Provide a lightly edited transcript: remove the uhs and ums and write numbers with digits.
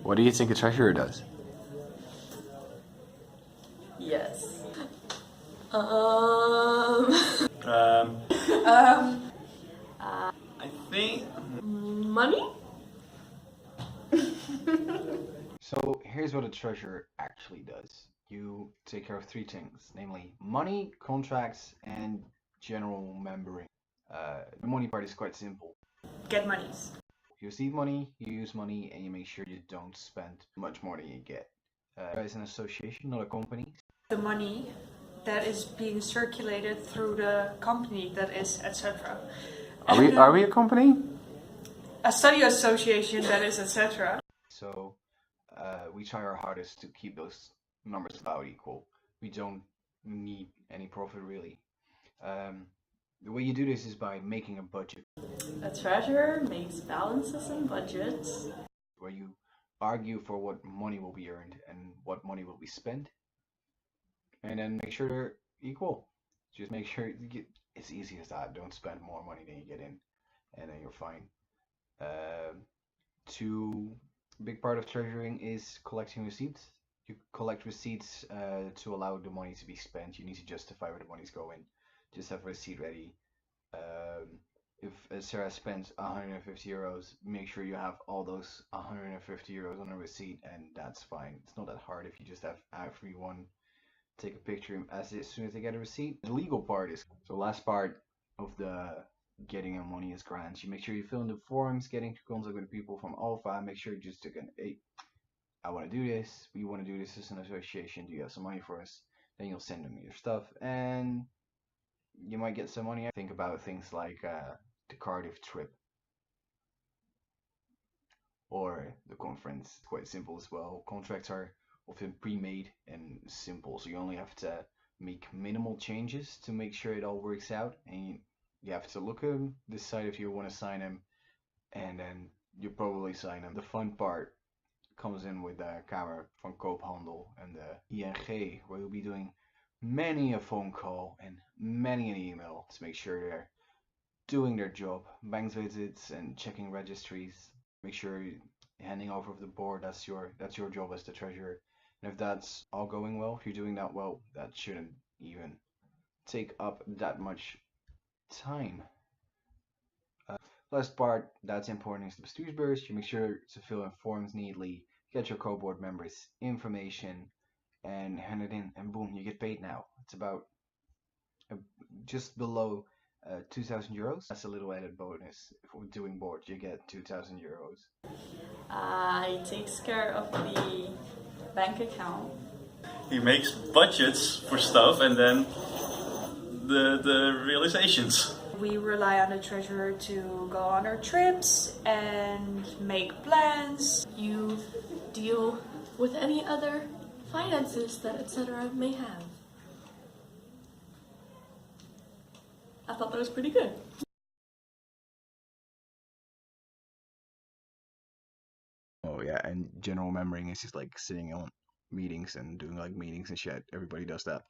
What do you think a treasurer does? Yes. Um, I think Money? So here's what a treasurer actually does. You take care of three things, namely money, contracts, and general membering. The money part is quite simple. Get monies. You receive money, you use money, and you make sure you don't spend much more than you get. It's an association, not a company. The money that is being circulated through the company that is, etc. Are we a company? A study association that is, etc. So we try our hardest to keep those numbers about equal. We don't need any profit really. The way you do this is by making a budget A treasurer makes balances and budgets. where you argue for what money will be earned and what money will be spent, and then make sure they're equal. Just make sure you get, it's easy as that. Don't spend more money than you get in, and then you're fine. Two big part of treasuring is collecting receipts. You collect receipts to allow the money to be spent. You need to justify where the money's going. Just have a receipt ready. If Sarah spends 150 euros, make sure you have all those 150 euros on a receipt, and that's fine. It's not that hard if you just have everyone take a picture as soon as they get a receipt. The legal part is so last part of the getting your money is grants. You make sure you fill in the forms, get into contact with people from Alpha. Make sure you just take hey, I want to do this. We want to do this as an association. Do you have some money for us? Then you'll send them your stuff, and you might get some money. Think about things like the Cardiff trip or the conference. Quite simple as well. Contracts are often pre-made and simple, so you only have to make minimal changes to make sure it all works out, and you have to look at them, decide if you want to sign them, and then you probably sign them. The fun part comes in with the Kamer van Koophandel and the ING, where you'll be doing many a phone call and many an email to make sure they're doing their job. Bank visits and checking registries. Make sure you're handing over the board. That's your job as the treasurer. And if that's all going well, if you're doing that well, that shouldn't even take up that much time. Last part that's important is the bestuursbeurs. You make sure to fill in forms neatly, get your co-board members information, and hand it in, and boom, you get paid now. It's about just below 2,000 euros. That's a little added bonus. If we're doing board, you get 2,000 euros. He takes care of the bank account. he makes budgets for stuff and then the realizations. We rely on the treasurer to go on our trips and make plans. You deal with any other finances that etc. may have. I thought that was pretty good. Oh yeah, and general remembering is just like sitting on meetings and doing like meetings and shit. Everybody does that.